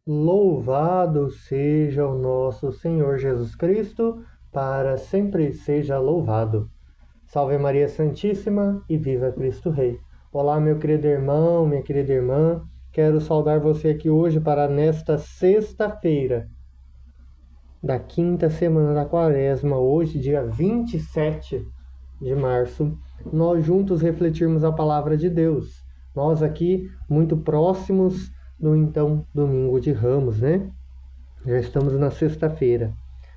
Louvado seja o nosso Senhor Jesus Cristo, para sempre seja louvado. Salve Maria Santíssima e viva Cristo Rei. Olá, meu querido irmão, minha querida irmã. Quero saudar você aqui hoje para nesta sexta-feira da quinta semana da Quaresma, hoje, dia 27 de março, nós juntos refletirmos a palavra de Deus. Nós aqui muito próximos no então domingo de Ramos, né? Já estamos na sexta-feira.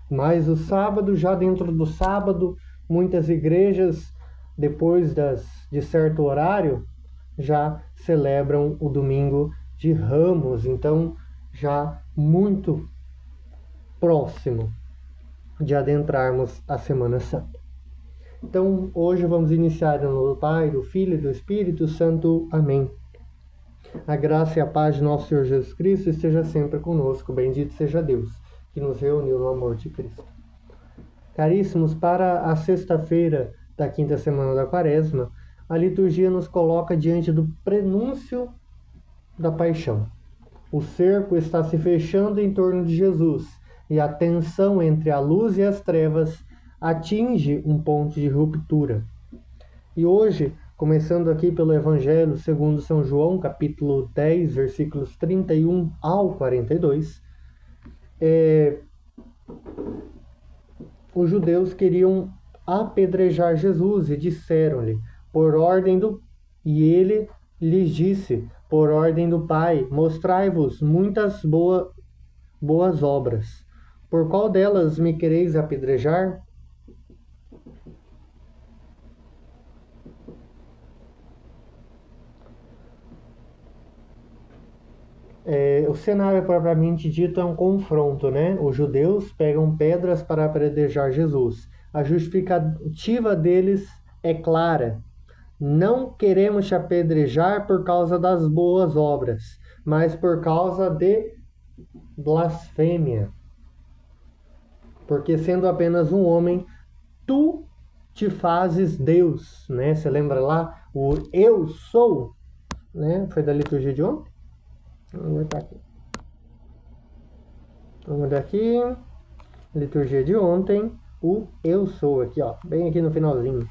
Mas o sábado, já dentro do sábado, muitas igrejas, depois de certo horário, já celebram o domingo de Ramos. Então, já muito próximo de adentrarmos a Semana Santa. Então, hoje vamos iniciar em nome do Pai, do Filho e do Espírito Santo. Amém. A graça e a paz de nosso Senhor Jesus Cristo esteja sempre conosco. Bendito seja Deus, que nos reuniu no amor de Cristo. Caríssimos, para a sexta-feira da quinta semana da Quaresma, a liturgia nos coloca diante do prenúncio da paixão. O cerco está se fechando em torno de Jesus e a tensão entre a luz e as trevas atinge um ponto de ruptura. E hoje, começando aqui pelo Evangelho segundo São João, capítulo 10, versículos 31 ao 42, os judeus queriam apedrejar Jesus e disseram-lhe, e ele lhes disse, por ordem do Pai, mostrai-vos muitas boas obras. Por qual delas me quereis apedrejar? O cenário propriamente dito é um confronto, né? Os judeus pegam pedras para apedrejar Jesus. A justificativa deles é clara. Não queremos te apedrejar por causa das boas obras, mas por causa de blasfêmia. Porque sendo apenas um homem, tu te fazes Deus, né? Você lembra lá? O eu sou, né? Foi da liturgia de ontem? Vamos ver aqui. Vamos ver aqui. Liturgia de ontem. O eu sou aqui, ó. Bem aqui no finalzinho.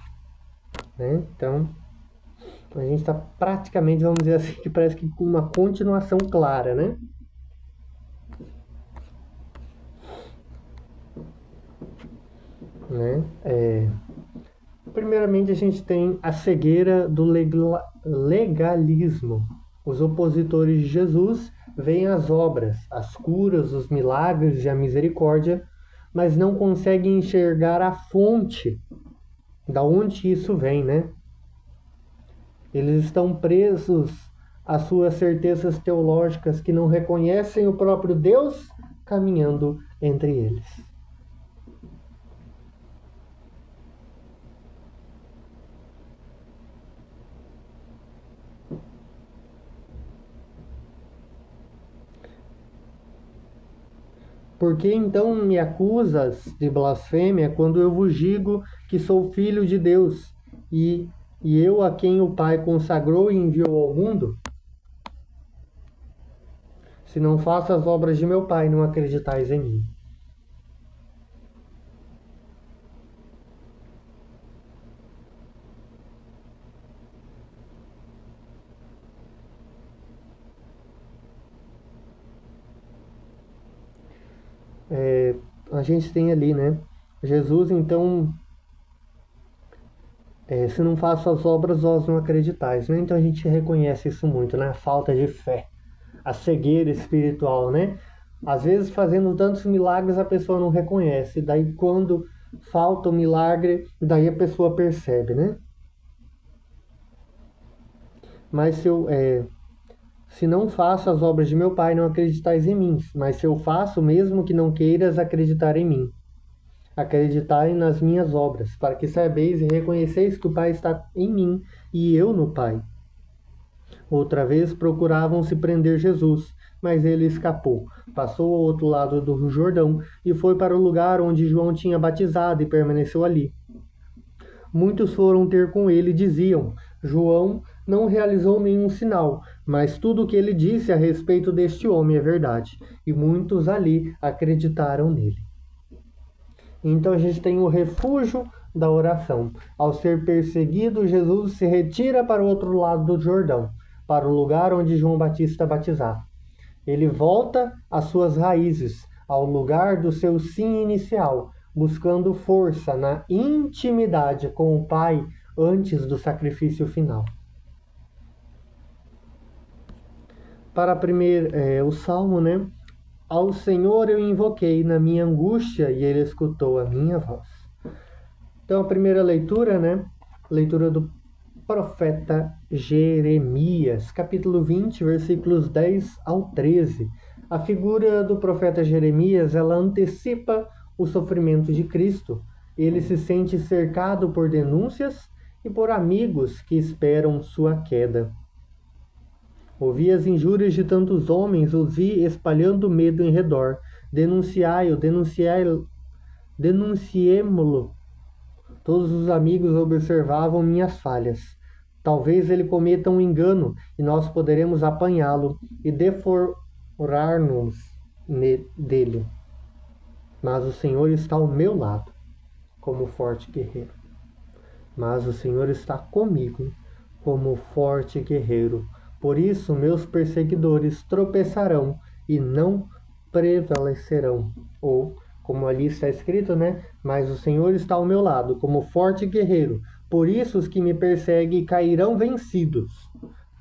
Né? Então, a gente está praticamente, vamos dizer assim, que parece que com uma continuação clara, né? Primeiramente, a gente tem a cegueira do legalismo. Os opositores de Jesus veem as obras, as curas, os milagres e a misericórdia, mas não conseguem enxergar a fonte, da onde isso vem, né? Eles estão presos às suas certezas teológicas que não reconhecem o próprio Deus caminhando entre eles. Por que então me acusas de blasfêmia quando eu vos digo que sou filho de Deus e eu a quem o Pai consagrou e enviou ao mundo? Se não faço as obras de meu Pai, não acreditais em mim. A gente tem ali, né? Jesus, então, se não faço as obras, vós não acreditais, né? Então a gente reconhece isso muito, né? A falta de fé, a cegueira espiritual, né? Às vezes, fazendo tantos milagres, a pessoa não reconhece. Daí, quando falta o milagre, daí a pessoa percebe, né? Mas se não faço as obras de meu Pai, não acreditais em mim. Mas se eu faço, mesmo que não queiras acreditar em mim, acreditai nas minhas obras, para que sabeis e reconheceis que o Pai está em mim e eu no Pai. Outra vez procuravam se prender Jesus, mas ele escapou. Passou ao outro lado do Jordão e foi para o lugar onde João tinha batizado e permaneceu ali. Muitos foram ter com ele e diziam: João não realizou nenhum sinal, Mas tudo o que ele disse a respeito deste homem é verdade, e muitos ali acreditaram nele. Então a gente tem o refúgio da oração. Ao ser perseguido, Jesus se retira para o outro lado do Jordão, para o lugar onde João Batista batizava. Ele volta às suas raízes, ao lugar do seu sim inicial, buscando força na intimidade com o Pai antes do sacrifício final. Para o Salmo, né? Ao Senhor eu invoquei na minha angústia e Ele escutou a minha voz. Então a primeira leitura, né? Leitura do profeta Jeremias, capítulo 20, versículos 10 ao 13. A figura do profeta Jeremias, ela antecipa o sofrimento de Cristo. Ele se sente cercado por denúncias e por amigos que esperam sua queda. Ouvi as injúrias de tantos homens, os vi espalhando medo em redor. Denunciemo-lo. Todos os amigos observavam minhas falhas. Talvez ele cometa um engano e nós poderemos apanhá-lo e devorar-nos dele. Mas o Senhor está ao meu lado, como forte guerreiro. Mas o Senhor está comigo, como forte guerreiro. Por isso meus perseguidores tropeçarão e não prevalecerão. Ou, como ali está escrito, né? Mas o Senhor está ao meu lado, como forte guerreiro. Por isso os que me perseguem cairão vencidos.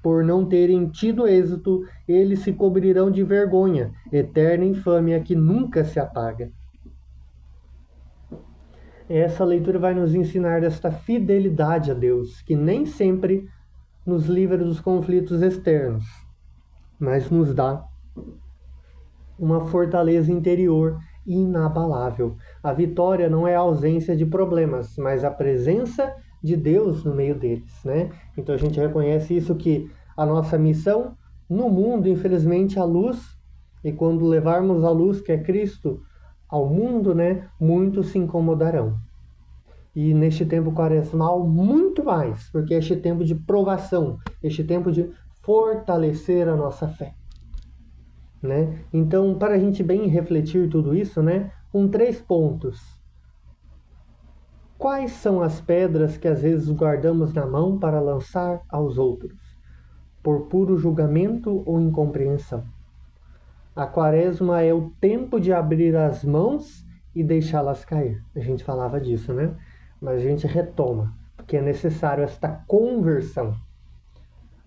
Por não terem tido êxito, eles se cobrirão de vergonha, eterna infâmia que nunca se apaga. Essa leitura vai nos ensinar desta fidelidade a Deus, que nem sempre nos livra dos conflitos externos, mas nos dá uma fortaleza interior inabalável. A vitória não é a ausência de problemas, mas a presença de Deus no meio deles, né? Então a gente reconhece isso, que a nossa missão no mundo, infelizmente, a luz, e quando levarmos a luz, que é Cristo, ao mundo, né, muitos se incomodarão. E neste tempo quaresmal, muito mais, porque é este tempo de provação, este tempo de fortalecer a nossa fé, né? Então, para a gente bem refletir tudo isso, né, com 3 pontos. Quais são as pedras que às vezes guardamos na mão para lançar aos outros, por puro julgamento ou incompreensão? A quaresma é o tempo de abrir as mãos e deixá-las cair. A gente falava disso, né? Mas a gente retoma, porque é necessário esta conversão.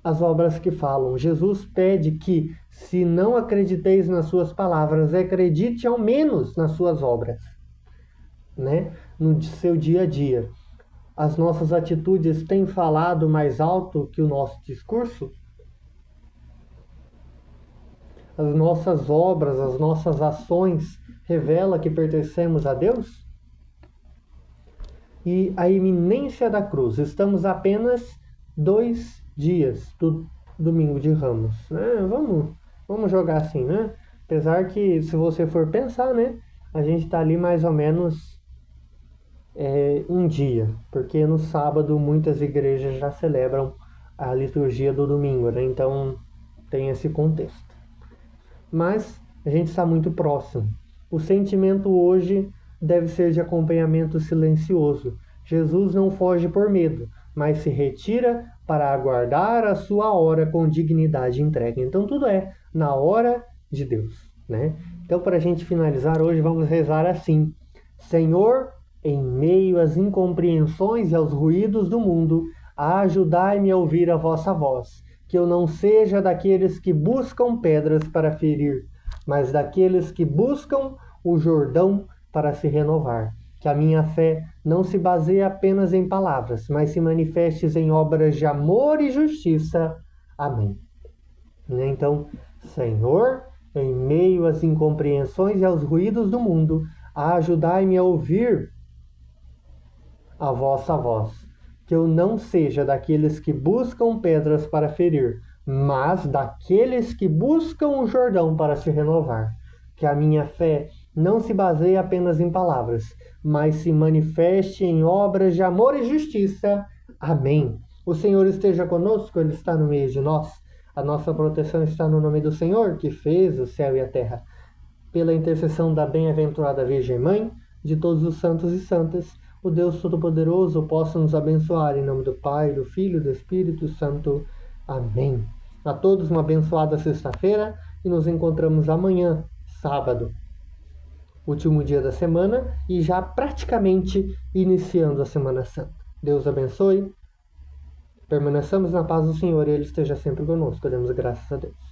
As obras que falam. Jesus pede que, se não acrediteis nas suas palavras, acredite ao menos nas suas obras, né? No seu dia a dia. As nossas atitudes têm falado mais alto que o nosso discurso? As nossas obras, as nossas ações revelam que pertencemos a Deus? E a iminência da cruz. Estamos apenas 2 dias do domingo de Ramos, né? Vamos jogar assim, né? Apesar que, se você for pensar, né, a gente está ali mais ou menos um dia, porque no sábado muitas igrejas já celebram a liturgia do domingo, né? Então tem esse contexto. Mas a gente está muito próximo. O sentimento hoje deve ser de acompanhamento silencioso. Jesus não foge por medo, mas se retira para aguardar a sua hora com dignidade e entrega. Então tudo é na hora de Deus, né? Então, para a gente finalizar hoje, vamos rezar assim: Senhor, em meio às incompreensões e aos ruídos do mundo, ajudai-me a ouvir a vossa voz, que eu não seja daqueles que buscam pedras para ferir, mas daqueles que buscam o Jordão para se renovar. Que a minha fé não se baseie apenas em palavras, mas se manifeste em obras de amor e justiça. Amém. Então, Senhor, em meio às incompreensões e aos ruídos do mundo, ajudai-me a ouvir a vossa voz, que eu não seja daqueles que buscam pedras para ferir, mas daqueles que buscam o Jordão para se renovar. Que a minha fé não se baseie apenas em palavras, mas se manifeste em obras de amor e justiça. Amém. O Senhor esteja conosco, Ele está no meio de nós. A nossa proteção está no nome do Senhor, que fez o céu e a terra. Pela intercessão da bem-aventurada Virgem Mãe, de todos os santos e santas, o Deus Todo-Poderoso possa nos abençoar. Em nome do Pai, do Filho e do Espírito Santo. Amém. A todos uma abençoada sexta-feira e nos encontramos amanhã, sábado, último dia da semana e já praticamente iniciando a Semana Santa. Deus abençoe. Permaneçamos na paz do Senhor e Ele esteja sempre conosco. Demos graças a Deus.